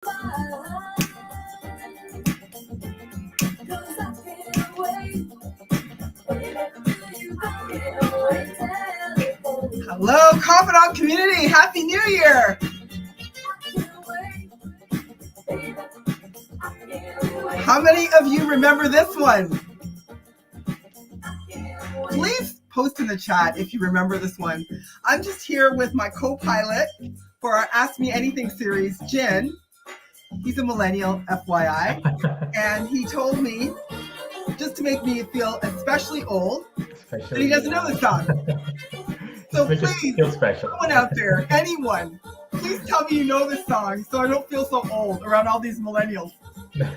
Hello, Confidant community. Happy New Year. How many of you remember this one? Please post in the chat if you remember this one. I'm just here with my co-pilot for our Ask Me Anything series, Jin. He's a millennial, FYI. And he told me, just to make me feel especially old, that he doesn't know the song. So please, someone out there, anyone, please tell me you know this song so I don't feel so old around all these millennials. Let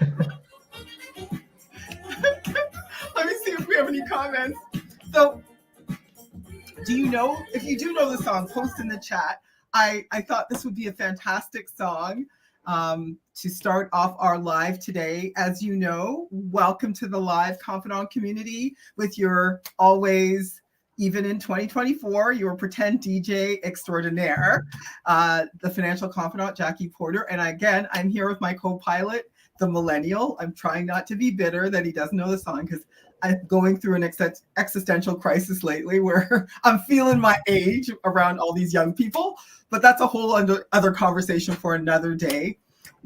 me see if we have any comments. So, do you know, if you do know the song, post in the chat. I thought this would be a fantastic song to start off our live today. As you know, welcome to the live Confidant community with your always, even in 2024, your pretend DJ extraordinaire, the financial confidant, Jackie Porter. And again, I'm here with my co-pilot, the millennial. I'm trying not to be bitter that he doesn't know the song because I'm going through an existential crisis lately where I'm feeling my age around all these young people, but that's a whole other conversation for another day.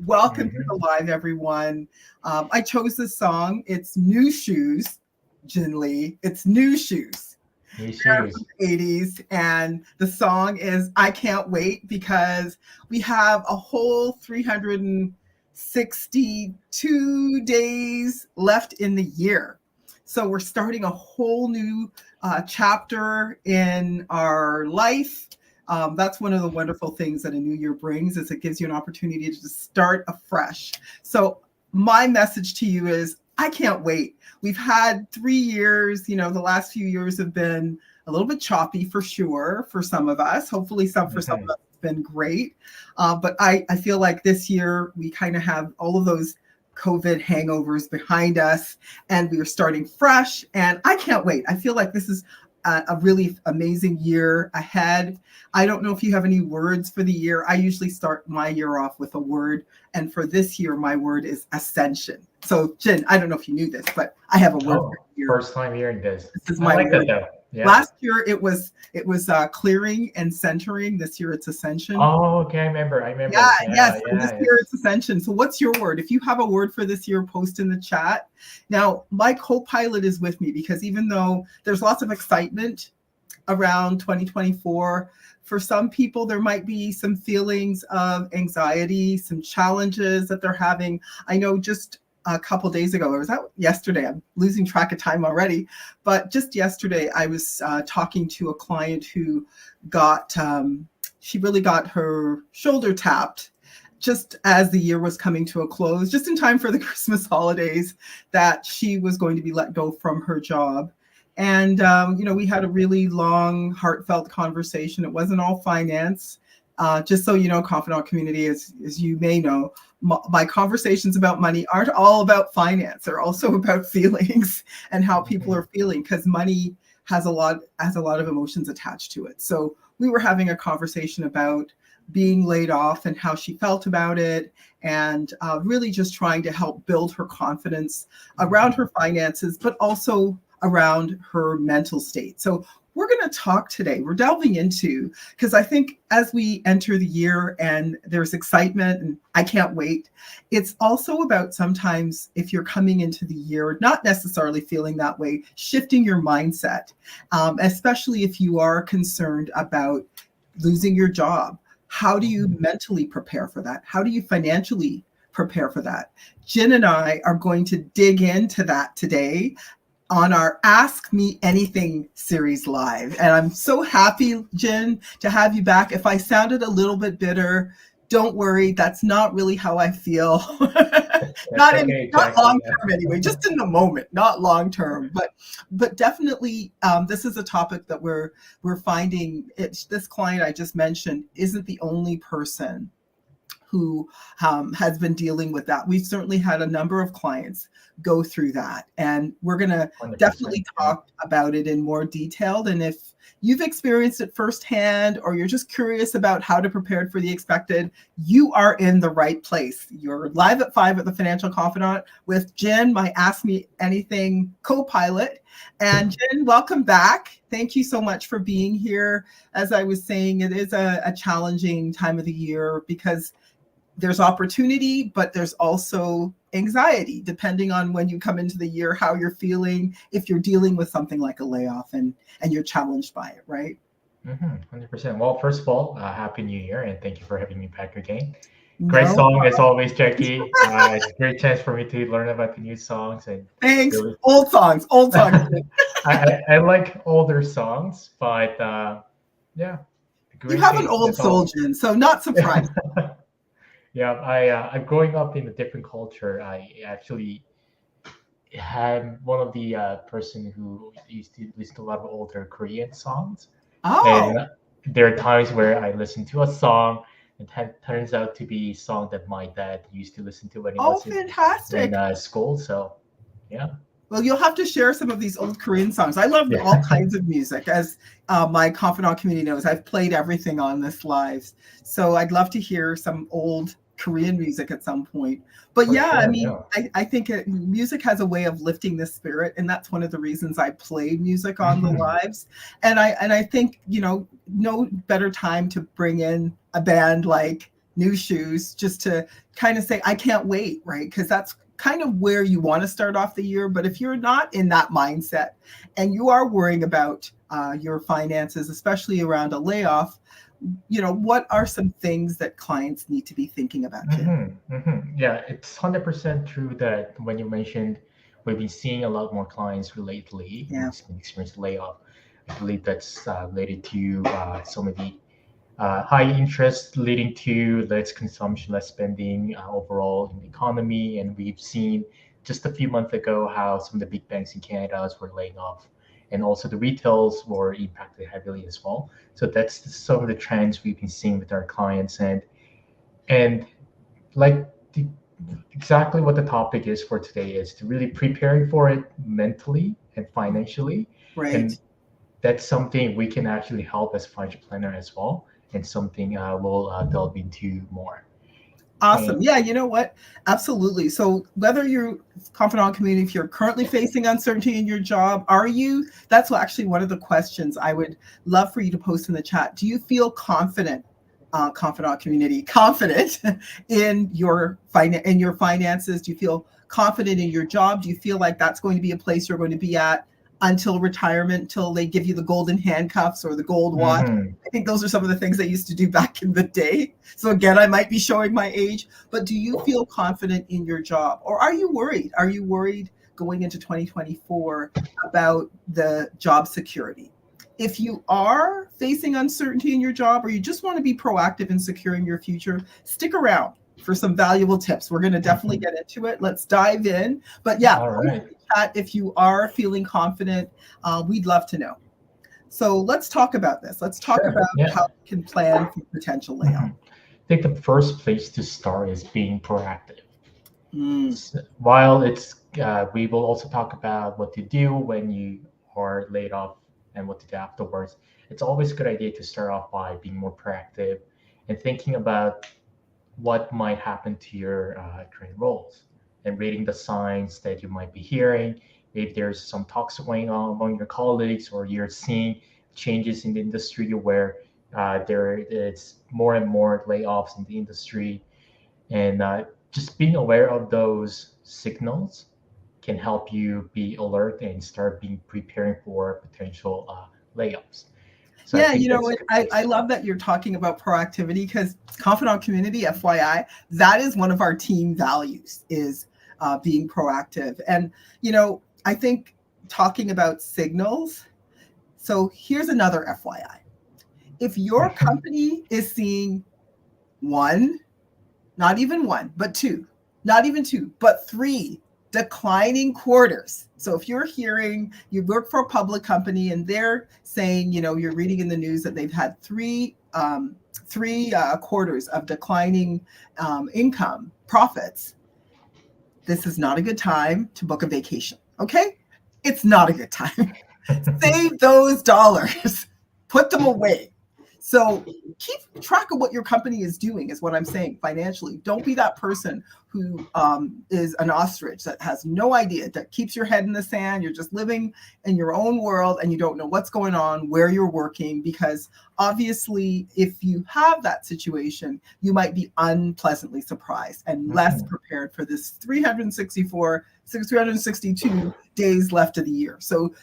Welcome to the live, everyone. I chose this song. It's New Shoes, Jin Lee. It's New Shoes. New Shoes. From the 80s. And the song is I Can't Wait because we have a whole 362 days left in the year. So we're starting a whole new chapter in our life. That's one of the wonderful things that a new year brings is it gives you an opportunity to just start afresh. So my message to you is I can't wait. We've had 3 years, the last few years have been a little bit choppy for sure for some of us. Hopefully for some of us it's been great. But I feel like this year we kind of have all of those COVID hangovers behind us and we are starting fresh and I can't wait. I feel like this is a really amazing year ahead. I don't know if you have any words for the year. I usually start my year off with a word. And for this year, my word is ascension. So Jin, I don't know if you knew this, but I have a word for the year. First time hearing this. This is my word. That though. Yeah. Last year it was clearing and centering. This year it's ascension. Oh, okay. I remember. Yes. This year it's ascension. So what's your word? If you have a word for this year, post in the chat. Now, my co-pilot is with me because even though there's lots of excitement around 2024, for some people there might be some feelings of anxiety, some challenges that they're having. I know just a couple days ago, or was that yesterday? I'm losing track of time already. But just yesterday, I was talking to a client who she really got her shoulder tapped just as the year was coming to a close, just in time for the Christmas holidays, that she was going to be let go from her job. And, we had a really long, heartfelt conversation. It wasn't all finance. Just so you know, Confidant community, as you may know, my conversations about money aren't all about finance. They're also about feelings and how people are feeling because money has a lot of emotions attached to it. So we were having a conversation about being laid off and how she felt about it and really just trying to help build her confidence around her finances, but also around her mental state. So we're going to talk today. We're delving into, because I think as we enter the year and there's excitement and I can't wait, it's also about sometimes if you're coming into the year, not necessarily feeling that way, shifting your mindset, especially if you are concerned about losing your job. How do you mentally prepare for that? How do you financially prepare for that? Jin and I are going to dig into that today on our Ask Me Anything series live. And I'm so happy, Jin, to have you back. If I sounded a little bit bitter, don't worry. That's not really how I feel. not long term anyway, just in the moment, not long term. But definitely, this is a topic that we're finding. This client I just mentioned isn't the only person who has been dealing with that. We've certainly had a number of clients go through that, and we're going to 100%. definitely talk about it in more detail. And if you've experienced it firsthand, or you're just curious about how to prepare for the expected, you are in the right place. You're live at 5 at the Financial Confidant with Jen, my Ask Me Anything co-pilot. And Jen, welcome back. Thank you so much for being here. As I was saying, it is a challenging time of the year because there's opportunity, but there's also anxiety, depending on when you come into the year, how you're feeling, if you're dealing with something like a layoff and you're challenged by it, right? 100%. Well, first of all, Happy New Year, and thank you for having me back again. No Great song problem. as always, Jackie. It's a great chance for me to learn about the new songs and Thanks. really. Old songs. I like older songs, but yeah, You great have an taste old as soul, always. Jen, so not surprised. Yeah, I'm growing up in a different culture. I actually am one of the person who used to listen to a lot of older Korean songs, Oh, and there are times where I listen to a song and turns out to be a song that my dad used to listen to when he was in fantastic. school. So yeah, Well, you'll have to share some of these old Korean songs. I love all yeah. kinds of music. As my confidant community knows, I've played everything on this live. So I'd love to hear some old Korean music at some point. But For yeah, I sure. mean, Yeah. I think music has a way of lifting the spirit. And that's one of the reasons I play music on the lives. And I think, no better time to bring in a band like New Shoes just to kind of say, I can't wait, right? Because that's kind of where you want to start off the year. But if you're not in that mindset and you are worrying about your finances, especially around a layoff, what are some things that clients need to be thinking about, Jim? Yeah, it's 100% true that when you mentioned we've been seeing a lot more clients lately Yeah. who's been experiencing layoff. I believe that's related to some of the high interest leading to less consumption, less spending overall in the economy. And we've seen just a few months ago how some of the big banks in Canada were laying off, and also the retails were impacted heavily as well. So that's some of the trends we've been seeing with our clients, and like the, exactly what the topic is for today is to really preparing for it mentally and financially, Right. and that's something we can actually help as financial planner as well, and something we'll delve into more. Awesome. And Yeah, you know what? Absolutely. So whether you're confidant community, if you're currently facing uncertainty in your job, that's actually one of the questions I would love for you to post in the chat. Do you feel confident, confidant community, confident in your finances? Do you feel confident in your job? Do you feel like that's going to be a place you're going to be at until retirement, till they give you the golden handcuffs or the gold watch? I think those are some of the things they used to do back in the day. So again, I might be showing my age, but do you feel confident in your job, or are you worried? Are you worried going into 2024 about the job security? If you are facing uncertainty in your job, or you just want to be proactive in securing your future, stick around for some valuable tips. We're going to definitely get into it. Let's dive in. But yeah, all right. chat if you are feeling confident. We'd love to know. So let's talk about this. Let's talk Sure. about Yeah. how we can plan for potential layoff. I think the first place to start is being proactive. Mm, While we will also talk about what to do when you are laid off and what to do afterwards. It's always a good idea to start off by being more proactive and thinking about what might happen to your current roles, and reading the signs that you might be hearing. If there's some talks going on among your colleagues, or you're seeing changes in the industry where there is more and more layoffs in the industry, and just being aware of those signals can help you be alert and start being preparing for potential layoffs. So I yeah, think that's a good I place to love start. that you're talking about proactivity, because confidant community, FYI, that is one of our team values, is being proactive. And, I think talking about signals. So here's another FYI. If your company is seeing one, not even one, but two, not even two, but three declining quarters. So if you're hearing, you work for a public company and they're saying, you're reading in the news that they've had three three quarters of declining income profits, this is not a good time to book a vacation. Okay, it's not a good time. Save those dollars, put them away. So keep track of what your company is doing, is what I'm saying financially. Don't be that person who is an ostrich that has no idea, that keeps your head in the sand. You're just living in your own world and you don't know what's going on, where you're working, because obviously if you have that situation, you might be unpleasantly surprised and less prepared for this 362 days left of the year. So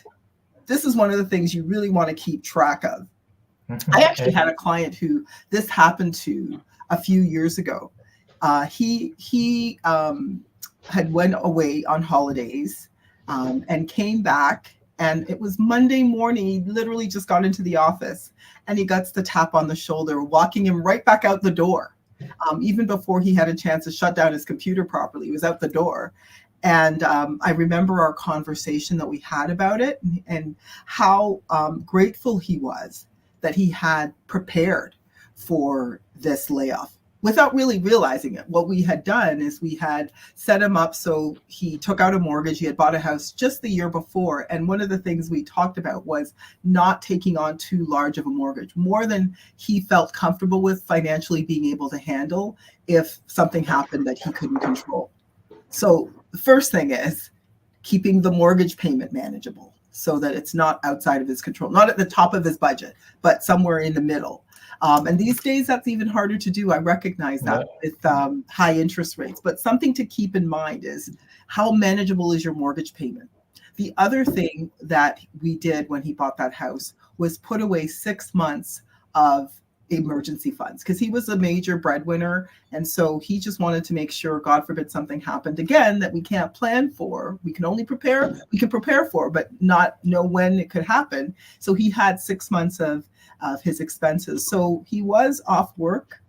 this is one of the things you really want to keep track of. I actually had a client who this happened to a few years ago. He had went away on holidays and came back, and it was Monday morning. He literally just got into the office, and he gets the tap on the shoulder, walking him right back out the door. Even before he had a chance to shut down his computer properly, he was out the door. And I remember our conversation that we had about it, and how grateful he was that he had prepared for this layoff without really realizing it. What we had done is we had set him up so he took out a mortgage. He had bought a house just the year before. And one of the things we talked about was not taking on too large of a mortgage, more than he felt comfortable with financially being able to handle if something happened that he couldn't control. So the first thing is keeping the mortgage payment manageable, so that it's not outside of his control, not at the top of his budget, but somewhere in the middle. And these days, that's even harder to do. I recognize that with high interest rates. But something to keep in mind is, how manageable is your mortgage payment? The other thing that we did when he bought that house was put away 6 months of emergency funds, because he was a major breadwinner. And so he just wanted to make sure, God forbid something happened again that we can't plan for. We can only prepare, we can prepare for, but not know when it could happen. So he had 6 months of his expenses. So he was off work.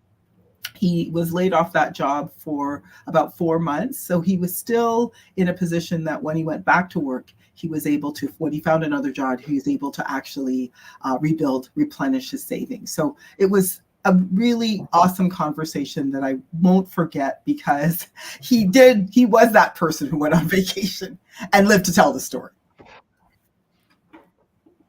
He was laid off that job for about 4 months. So he was still in a position that when he went back to work, he was able to, when he found another job, he was able to actually rebuild, replenish his savings. So it was a really awesome conversation that I won't forget, because he was that person who went on vacation and lived to tell the story.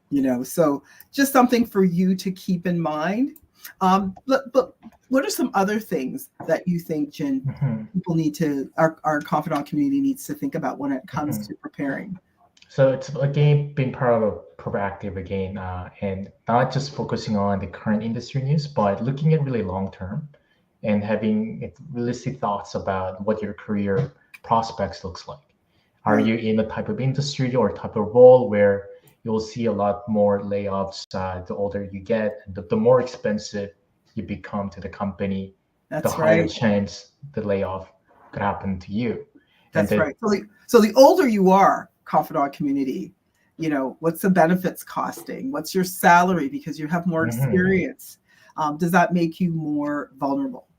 You know, so just something for you to keep in mind. But what are some other things that you think, Jin, people need to, our confidant community needs to think about when it comes to preparing? So it's again being part of a proactive again, and not just focusing on the current industry news, but looking at really long term and having realistic thoughts about what your career prospects looks like. Are you in a type of industry or type of role where you'll see a lot more layoffs the older you get, and the more expensive you become to the company, the higher chance the layoff could happen to you. That's right. So the older you are, confidant community, you know, what's the benefits costing? What's your salary because you have more experience? Does that make you more vulnerable?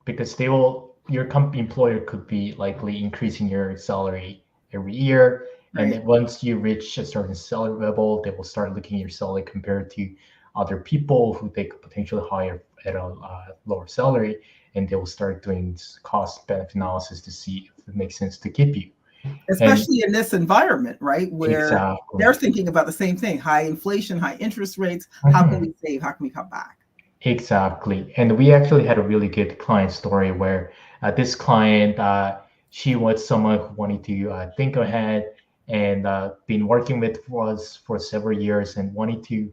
Because your employer could be likely increasing your salary every year. And then once you reach a certain salary level, they will start looking at your salary compared to other people who they could potentially hire at a lower salary, and they will start doing cost-benefit analysis to see if it makes sense to keep you. Especially in this environment, right, where they're thinking about the same thing: high inflation, high interest rates. How can we save? How can we cut back? Exactly. And we actually had a really good client story where this client, she was someone who wanted to think ahead and been working with us for several years and wanted to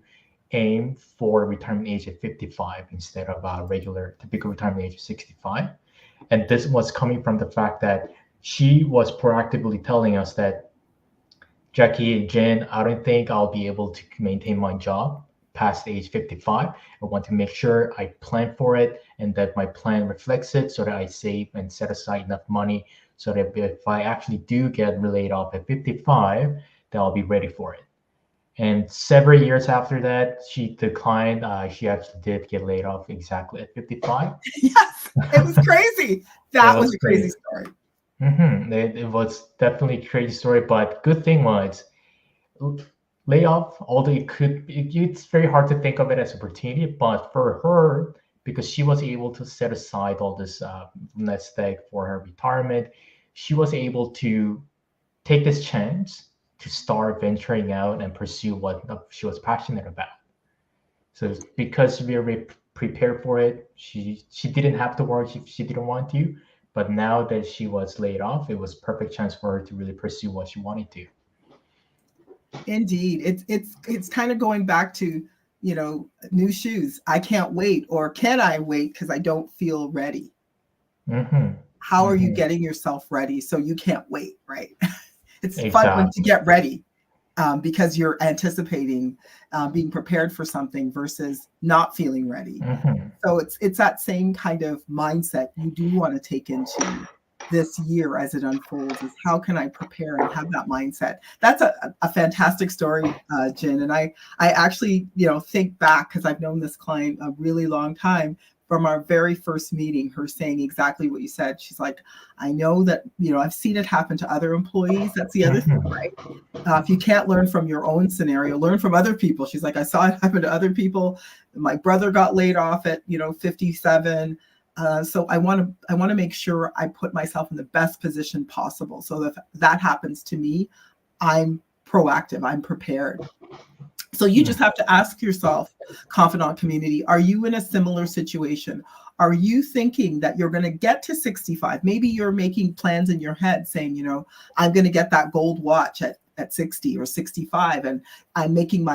aim for retirement age at 55 instead of typical retirement age of 65. And this was coming from the fact that she was proactively telling us that, Jackie and Jen, I don't think I'll be able to maintain my job past age 55. I want to make sure I plan for it and that my plan reflects it, so that I save and set aside enough money so that if I actually do get laid off at 55, then I'll be ready for it. And several years after that, she declined. She actually did get laid off exactly at 55. Yes, it was crazy. That was a crazy story. It was definitely a crazy story, but good thing was layoff, although it's very hard to think of it as opportunity, but for her, because she was able to set aside all this nest egg for her retirement, she was able to take this chance to start venturing out and pursue what she was passionate about. So it's because we were prepared for it, she didn't have to work if she didn't want to. But now that she was laid off, it was perfect chance for her to really pursue what she wanted to. Indeed. It's kind of going back to, new shoes. I can't wait, or can I wait because I don't feel ready? Mm-hmm. How are you Mm-hmm. getting yourself ready so you can't wait, right? It's fun when to Exactly. get ready, because you're anticipating being prepared for something versus not feeling ready. Mm-hmm. So it's that same kind of mindset you do want to take into this year as it unfolds, is how can I prepare and have that mindset? That's a fantastic story, Jin. And I actually, think back, because I've known this client a really long time, from our very first meeting, her saying exactly what you said. She's like, I know that, I've seen it happen to other employees. That's the other thing, Mm-hmm. right? If you can't learn from your own scenario, learn from other people. She's like, I saw it happen to other people. My brother got laid off at 57. So I want to make sure I put myself in the best position possible, so that if that happens to me, I'm proactive, I'm prepared. So you just have to ask yourself, confidant community, are you in a similar situation? Are you thinking that you're going to get to 65? Maybe you're making plans in your head saying, I'm going to get that gold watch at 60 or 65. And I'm making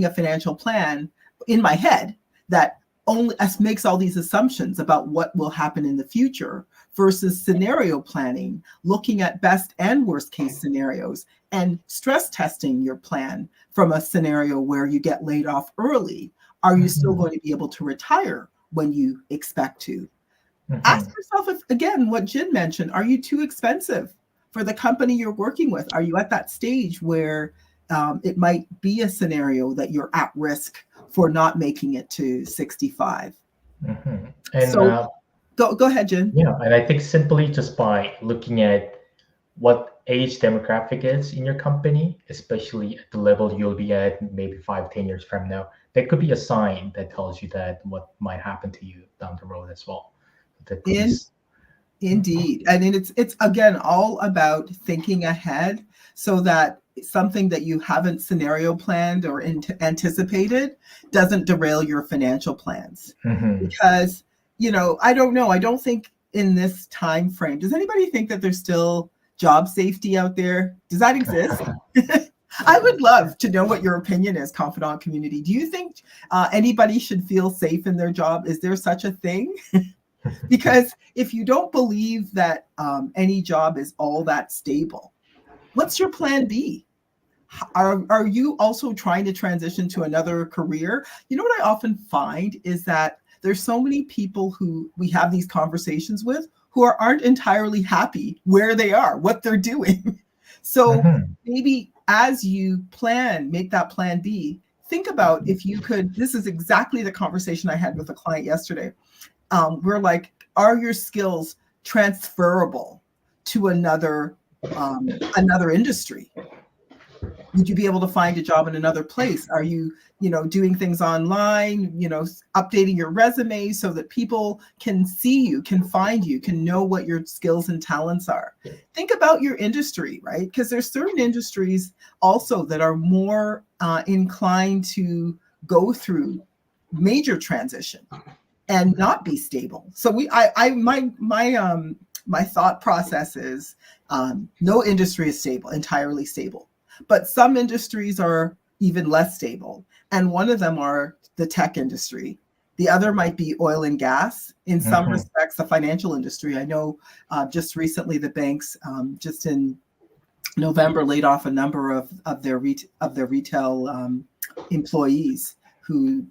a financial plan in my head that only makes all these assumptions about what will happen in the future, versus scenario planning, looking at best and worst case scenarios and stress testing your plan from a scenario where you get laid off early. Are you still Mm-hmm. going to be able to retire when you expect to? Ask Mm-hmm. yourself, if, again, what Jin mentioned, are you too expensive for the company you're working with? Are you at that stage where it might be a scenario that you're at risk for not making it to 65? Mm-hmm. And So go ahead, Jin. yeah, and I think simply just by looking at what age demographic is in your company, especially at the level you'll be at maybe 5, 10 years from now, that could be a sign that tells you that what might happen to you down the road as well. That In please. Indeed. And then it's again all about thinking ahead, so that something that you haven't scenario planned or anticipated doesn't derail your financial plans. Mm-hmm. Because, I don't know, I don't think in this time frame, does anybody think that there's still job safety out there? Does that exist? I would love to know what your opinion is, confidant community. Do you think anybody should feel safe in their job? Is there such a thing? Because if you don't believe that any job is all that stable, what's your plan B? Are you also trying to transition to another career? What I often find is that there's so many people who we have these conversations with who aren't entirely happy where they are, what they're doing. So Mm-hmm. maybe as you make that plan B, think about if you could. This is exactly the conversation I had with a client yesterday. We're like, are your skills transferable to another industry? Would you be able to find a job in another place? Are you, doing things online, updating your resume so that people can see you, can find you, can know what your skills and talents are? Think about your industry, right? Because there's certain industries also that are more inclined to go through major transition and not be stable. So my thought process is, no industry is entirely stable, but some industries are even less stable. And one of them are the tech industry. The other might be oil and gas. In some Mm-hmm. respects, the financial industry. I know just recently the banks, just in November, laid off a number of their retail employees who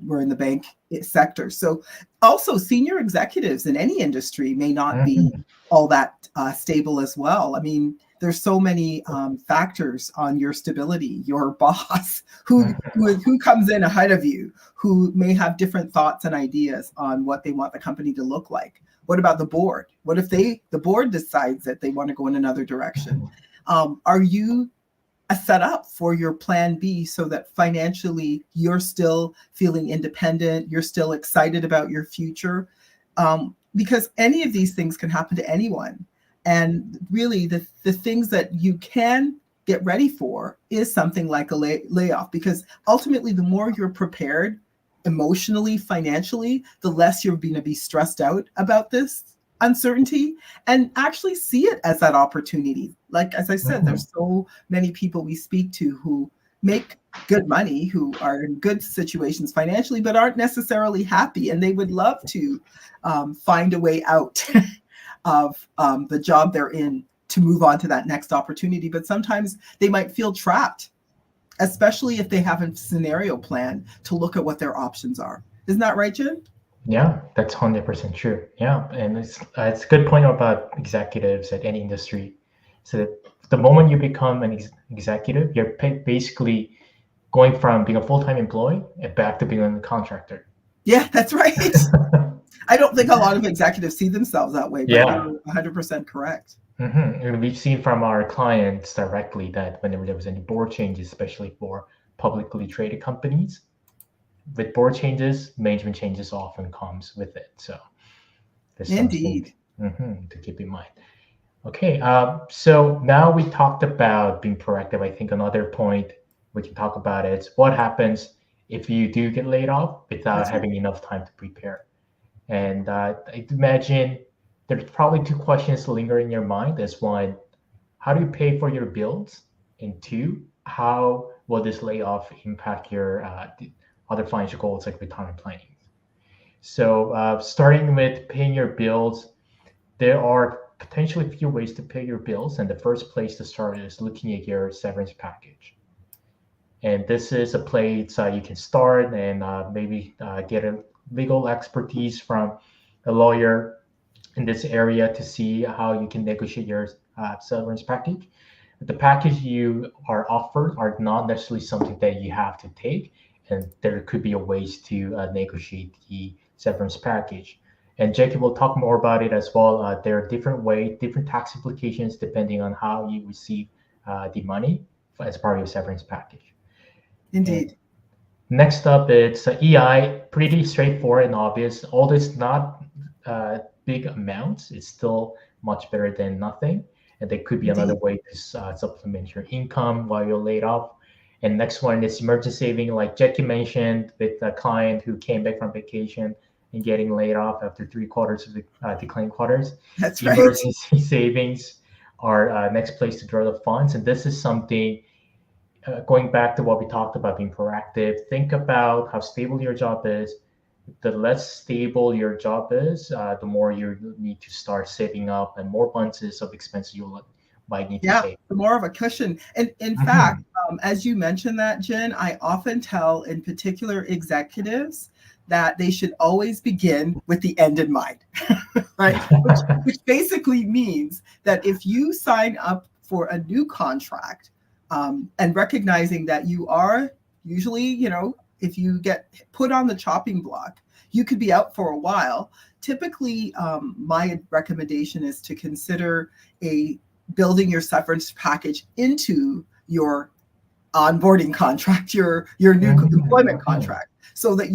were in the bank sector. So also senior executives in any industry may not be Mm-hmm. all that stable as well. I mean, there's so many factors on your stability. Your boss, who comes in ahead of you, who may have different thoughts and ideas on what they want the company to look like. What about the board? What if the board decides that they want to go in another direction? Are you a setup for your plan B so that financially you're still feeling independent, you're still excited about your future. Because any of these things can happen to anyone. And really, the things that you can get ready for is something like a layoff, because ultimately, the more you're prepared emotionally, financially, the less you're going to be stressed out about this uncertainty and actually see it as that opportunity. Like, as I said, there's so many people we speak to who make good money, who are in good situations financially, but aren't necessarily happy. And they would love to find a way out of the job they're in to move on to that next opportunity. But sometimes they might feel trapped, especially if they haven't scenario plan to look at what their options are. Isn't that right, Jim? Yeah, that's 100% true. Yeah, and it's a good point about executives at any industry. So that the moment you become an executive, you're basically going from being a full-time employee and back to being a contractor. Yeah, that's right. I don't think a lot of executives see themselves that way, but Yeah. you're 100% correct. And we've seen from our clients directly that whenever there was any board changes, especially for publicly traded companies, with board changes, management changes often comes with it. So there's something Indeed. to keep in mind. Okay, so now we talked about being proactive. I think another point we can talk about is what happens if you do get laid off without That's right. having enough time to prepare. And I imagine there's probably two questions lingering in your mind. As one, how do you pay for your bills? And two, how will this layoff impact your other financial goals like retirement planning? So starting with paying your bills, there are potentially a few ways to pay your bills. And the first place to start is looking at your severance package. And this is a place you can start and maybe get a legal expertise from a lawyer in this area to see how you can negotiate your severance package. The package you are offered are not necessarily something that you have to take, and there could be a ways to negotiate the severance package. And Jackie will talk more about it as well. There are different ways, different tax implications depending on how you receive the money as part of your severance package. And Indeed. next up, it's EI, pretty straightforward and obvious. Although it's not big amounts, it's still much better than nothing. And there could be another Indeed. way to supplement your income while you're laid off. And next one is emergency saving, like Jackie mentioned, with a client who came back from vacation and getting laid off after 3 quarters of the declining quarters. That's right. Emergency savings are next place to draw the funds. And this is something going back to what we talked about being proactive, think about how stable your job is. The less stable your job is, the more you need to start saving up and more bunches of expenses you might need to Yeah, save. more of a cushion. And in fact, Mhm. as you mentioned that, Jen, I often tell in particular executives that they should always begin with the end in mind, right? Which basically means that if you sign up for a new contract, and recognizing that you are usually, if you get put on the chopping block, you could be out for a while. Typically, my recommendation is to consider building your severance package into your onboarding contract, your new employment contract, so that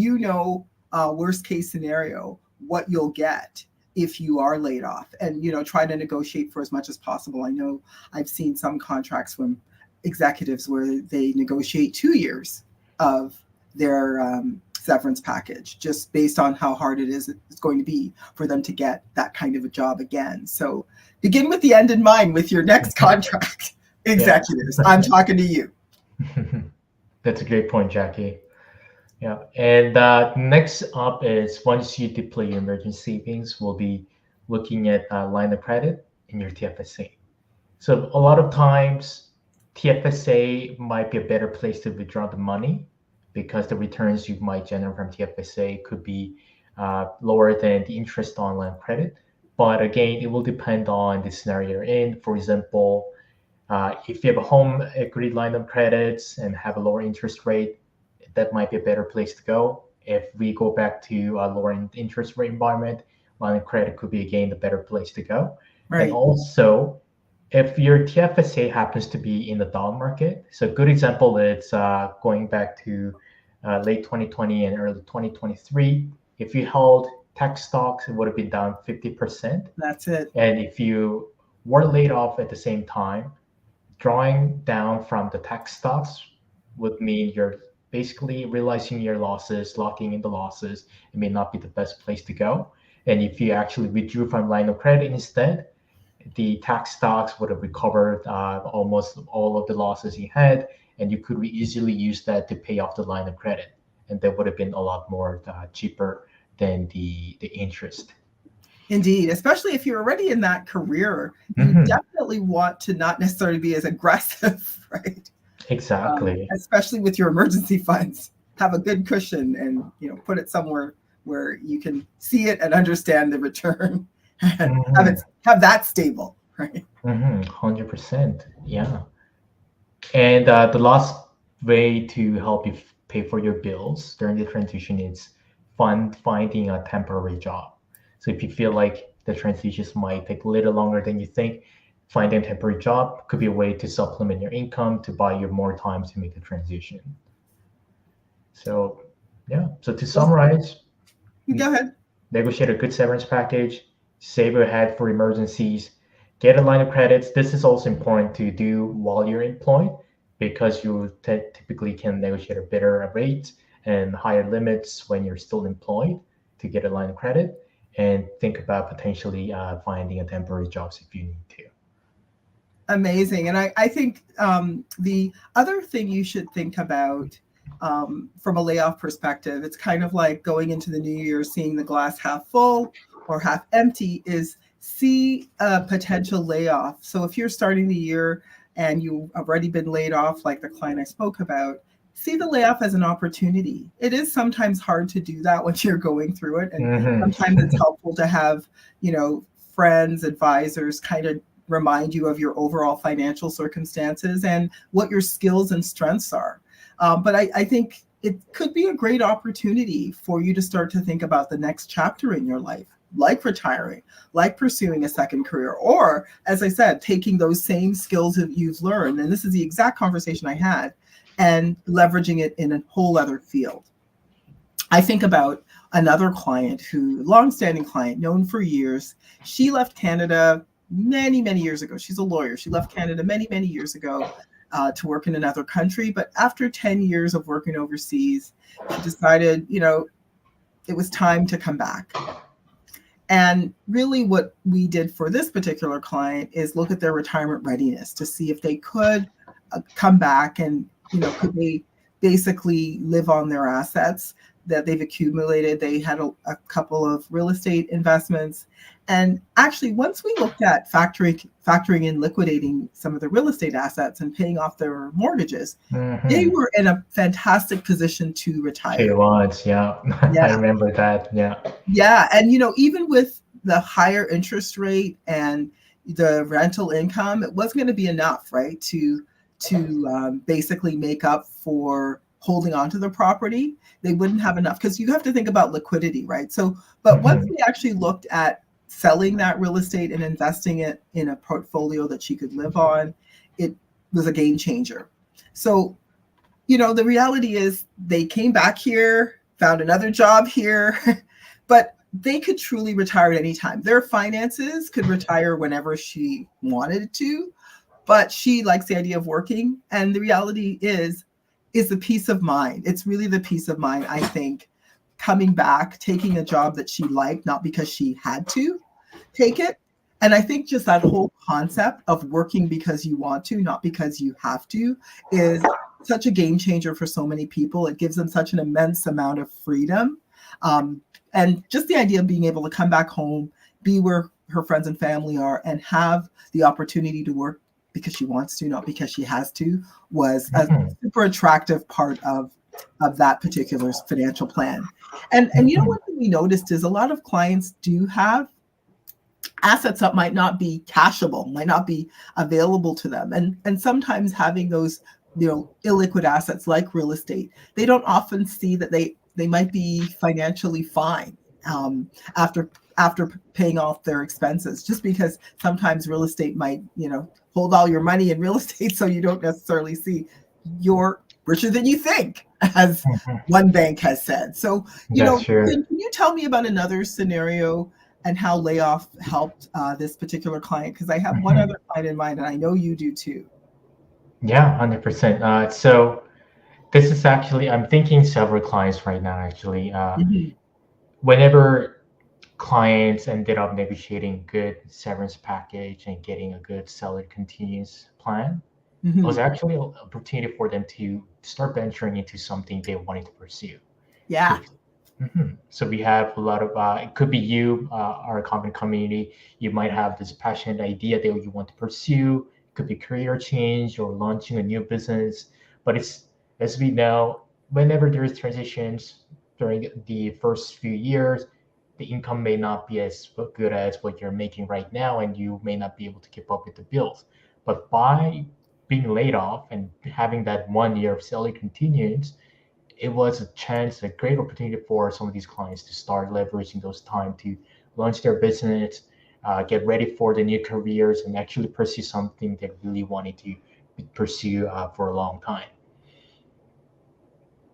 worst case scenario, what you'll get if you are laid off, and try to negotiate for as much as possible. I know I've seen some contracts from executives where they negotiate 2 years of their severance package, just based on how hard it's going to be for them to get that kind of a job again. So begin with the end in mind with your next contract. Executives, I'm talking to you. That's a great point, Jackie. Yeah, and next up is once you deploy your emergency savings, we'll be looking at line of credit in your TFSA. So a lot of times, TFSA might be a better place to withdraw the money because the returns you might generate from TFSA could be lower than the interest on line of credit. But again, it will depend on the scenario you're in. For example, if you have a home equity line of credits and have a lower interest rate, that might be a better place to go. If we go back to a lower interest rate environment, line of credit could be again the better place to go. And Right. also, if your TFSA happens to be in the down market, so a good example is going back to late 2020 and early 2023. If you held tech stocks, it would have been down 50%. That's it. And if you were laid off at the same time, drawing down from the tech stocks would mean you're basically realizing your losses, locking in the losses. It may not be the best place to go. And if you actually withdrew from line of credit instead, the tax stocks would have recovered almost all of the losses you had, and you could easily use that to pay off the line of credit, and that would have been a lot more cheaper than the interest. Indeed, especially if you're already in that career, you Mhm. definitely want to not necessarily be as aggressive, right? Exactly. Especially with your emergency funds, have a good cushion and put it somewhere where you can see it and understand the return, and Mhm. have that stable, right? 100%. Yeah. And the last way to help you pay for your bills during the transition is finding a temporary job. So if you feel like the transitions might take a little longer than you think, finding a temporary job could be a way to supplement your income to buy you more time to make the transition. So yeah. So to Well, summarize, go ahead. negotiate a good severance package, save ahead for emergencies, get a line of credits. This is also important to do while you're employed because you typically can negotiate a better rate and higher limits when you're still employed to get a line of credit. And think about potentially finding a temporary jobs if you need to. Amazing. And I think the other thing you should think about from a layoff perspective, it's kind of like going into the new year, seeing the glass half full or half empty, is see a potential layoff. So if you're starting the year and you've already been laid off, like the client I spoke about, see the layoff as an opportunity. It is sometimes hard to do that when you're going through it. And sometimes it's helpful to have, friends, advisors kind of remind you of your overall financial circumstances and what your skills and strengths are. But I think it could be a great opportunity for you to start to think about the next chapter in your life, like retiring, like pursuing a second career, or, as I said, taking those same skills that you've learned, and this is the exact conversation I had, and leveraging it in a whole other field. I think about another client longstanding client, known for years. She left Canada many, many years ago. She's a lawyer. She left Canada many, many years ago to work in another country. But after 10 years of working overseas, she decided, it was time to come back. And really what we did for this particular client is look at their retirement readiness to see if they could come back and, could they basically live on their assets that they've accumulated. They had a couple of real estate investments. And actually, once we looked at factoring in liquidating some of the real estate assets and paying off their mortgages, they were in a fantastic position to retire. Yeah. I remember that. Yeah. Yeah. And, even with the higher interest rate and the rental income, it wasn't going to be enough, right, to basically make up for holding on to the property. They wouldn't have enough because you have to think about liquidity, right? So, but once we actually looked at selling that real estate and investing it in a portfolio that she could live on, it was a game changer. So, the reality is they came back here, found another job here, but they could truly retire at any time. Their finances could retire whenever she wanted to, but she likes the idea of working. And the reality is the peace of mind. It's really the peace of mind, I think, coming back, taking a job that she liked, not because she had to take it. And I think just that whole concept of working because you want to, not because you have to, is such a game changer for so many people. It gives them such an immense amount of freedom. And just the idea of being able to come back home, be where her friends and family are, and have the opportunity to work because she wants to, not because she has to, was a super attractive part of that particular financial plan. And one thing we noticed is a lot of clients do have assets that might not be cashable, might not be available to them. And sometimes having those, illiquid assets like real estate, they don't often see that they might be financially fine after after paying off their expenses, just because sometimes real estate might, hold all your money in real estate, so you don't necessarily see you're richer than you think, as one bank has said. So, That's true. can you tell me about another scenario and how Layoff helped this particular client? Because I have one other client in mind, and I know you do too. Yeah, 100%. So this is actually, I'm thinking several clients right now, actually. Mhm. Whenever clients ended up negotiating good severance package and getting a good salary continuous plan, it was Mhm. actually an opportunity for them to start venturing into something they wanted to pursue. Yeah. So, so we have a lot of, it could be you, our common community. You might have this passionate idea that you want to pursue. It could be career change or launching a new business. But it's, as we know, whenever there's transitions during the first few years, the income may not be as good as what you're making right now, and you may not be able to keep up with the bills. But by being laid off and having that 1 year of salary continuance, it was a chance, a great opportunity for some of these clients to start leveraging those time to launch their business, get ready for the new careers, and actually pursue something they really wanted to pursue for a long time.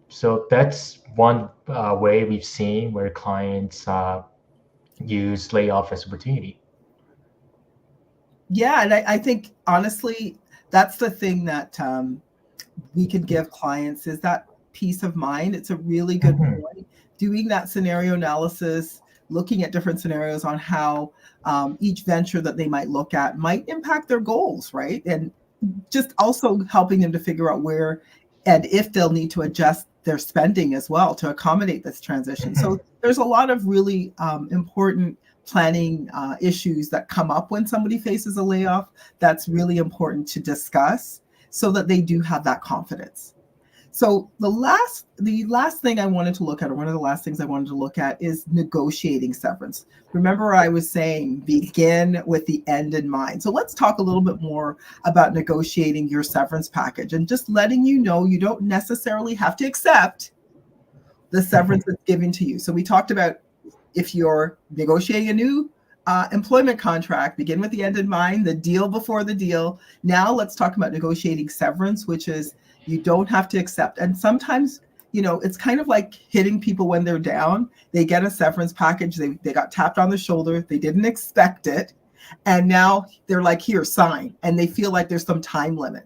So that's one way we've seen where clients use layoff as opportunity. Yeah, and I think honestly, that's the thing that we can give clients is that peace of mind. It's a really good Mhm. point. Doing that scenario analysis, looking at different scenarios on how each venture that they might look at might impact their goals, right? And just also helping them to figure out where and if they'll need to adjust their spending as well to accommodate this transition. Mhm. So there's a lot of really important planning issues that come up when somebody faces a layoff that's really important to discuss so that they do have that confidence. So the last thing I wanted to look at, or one of the last things I wanted to look at, is negotiating severance. Remember, I was saying begin with the end in mind. So let's talk a little bit more about negotiating your severance package and just letting you know you don't necessarily have to accept the severance that's given to you. So we talked about if you're negotiating a new employment contract, begin with the end in mind, the deal before the deal. Now let's talk about negotiating severance, which is you don't have to accept. And sometimes, it's kind of like hitting people when they're down. They get a severance package, they got tapped on the shoulder, they didn't expect it. And now they're like, here, sign. And they feel like there's some time limit.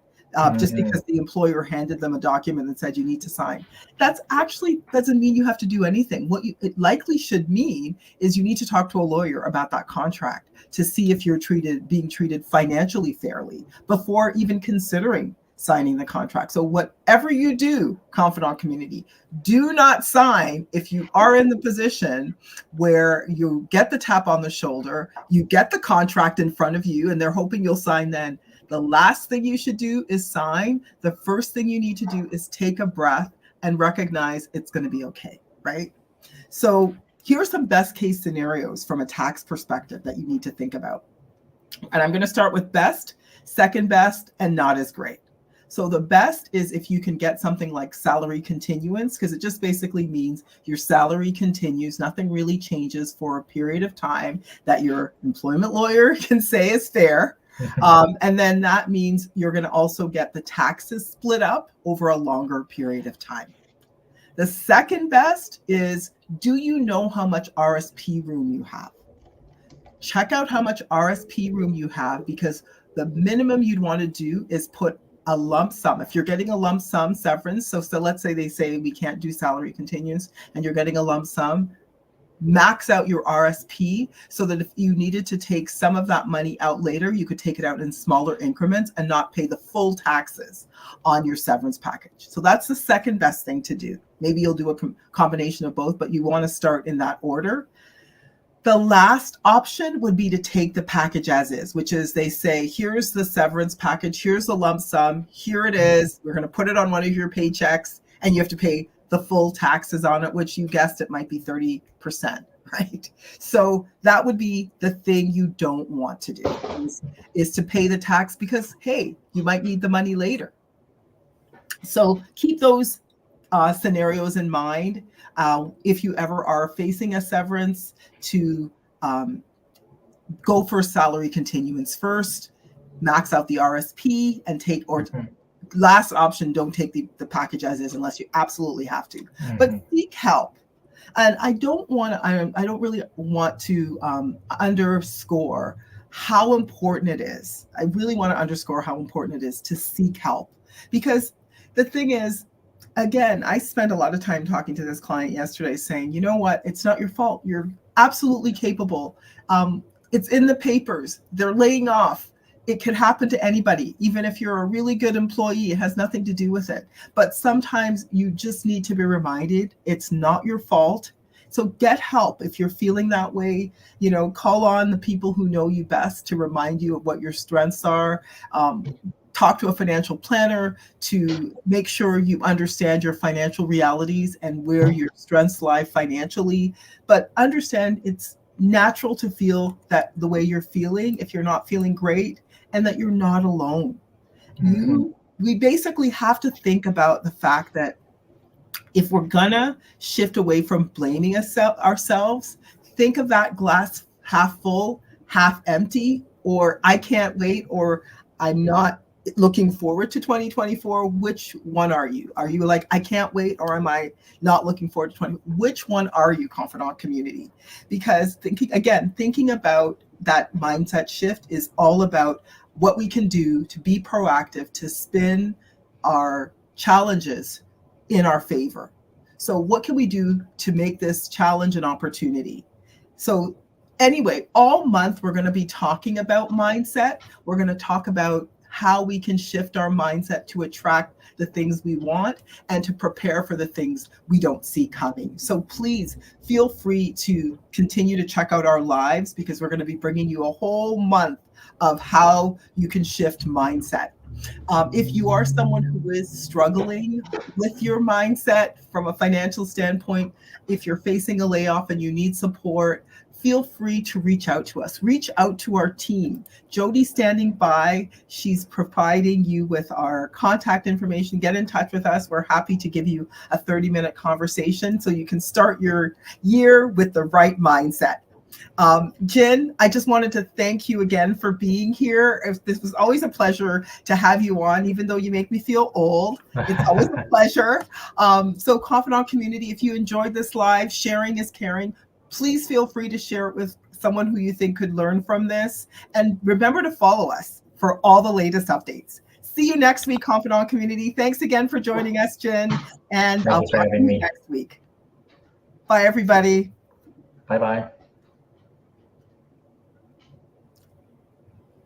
Just Mhm. because the employer handed them a document and said you need to sign. That's actually doesn't mean you have to do anything. What it likely should mean is you need to talk to a lawyer about that contract to see if you're being treated financially fairly before even considering signing the contract. So whatever you do, confidant community, do not sign if you are in the position where you get the tap on the shoulder, you get the contract in front of you, and they're hoping you'll sign then. The last thing you should do is sign. The first thing you need to do is take a breath and recognize it's going to be okay, right? So here are some best case scenarios from a tax perspective that you need to think about. And I'm going to start with best, second best, and not as great. So the best is if you can get something like salary continuance, because it just basically means your salary continues, nothing really changes for a period of time that your employment lawyer can say is fair. And then that means you're going to also get the taxes split up over a longer period of time. The second best is, do you know how much RSP room you have? Check out how much RSP room you have, because the minimum you'd want to do is put a lump sum. If you're getting a lump sum severance, so let's say they say we can't do salary continuance and you're getting a lump sum, max out your RSP so that if you needed to take some of that money out later, you could take it out in smaller increments and not pay the full taxes on your severance package. So that's the second best thing to do. Maybe you'll do a combination of both, but you want to start in that order. The last option would be to take the package as is, which is they say, here's the severance package, here's the lump sum, here it is. We're going to put it on one of your paychecks, and you have to pay the full taxes on it, which you guessed it might be 30%, right? So that would be the thing you don't want to do is to pay the tax because, hey, you might need the money later. So keep those scenarios in mind if you ever are facing a severance, to go for salary continuance first, max out the RSP, and take, or last option, don't take the package as is unless you absolutely have to. But seek help. And I don't really want to underscore how important it is. I really want to underscore how important it is to seek help, because the thing is, again, I spent a lot of time talking to this client yesterday saying, you know what, it's not your fault. You're absolutely capable. It's in the papers. They're laying off. It could happen to anybody. Even if you're a really good employee, it has nothing to do with it. But sometimes you just need to be reminded it's not your fault. So get help if you're feeling that way. You know, call on the people who know you best to remind you of what your strengths are. Talk to a financial planner to make sure you understand your financial realities and where your strengths lie financially. But understand it's natural to feel that the way you're feeling if you're not feeling great, and that you're not alone. We basically have to think about the fact that if we're gonna shift away from blaming ourselves, think of that glass half full, half empty, or I can't wait, or I'm not looking forward to 2024. Which one are you? Are you like, I can't wait, or am I not looking forward to 20? Which one are you, Confidant community? Because thinking about that mindset shift is all about what we can do to be proactive, to spin our challenges in our favor. So what can we do to make this challenge an opportunity? So anyway, all month we're going to be talking about mindset. We're going to talk about how we can shift our mindset to attract the things we want and to prepare for the things we don't see coming. So please feel free to continue to check out our lives, because we're going to be bringing you a whole month of how you can shift mindset. If you are someone who is struggling with your mindset from a financial standpoint, if you're facing a layoff and you need support, feel free to reach out to us. Reach out to our team. Jody's standing by. She's providing you with our contact information. Get in touch with us. We're happy to give you a 30-minute conversation so you can start your year with the right mindset. Jen, I just wanted to thank you again for being here. This was always a pleasure to have you on, even though you make me feel old. It's always a pleasure. So Confidant community, if you enjoyed this live, sharing is caring. Please feel free to share it with someone who you think could learn from this. And remember to follow us for all the latest updates. See you next week, Confidant community. Thanks again for joining us, Jen. And I'll talk to you next week. Bye, everybody. Bye-bye.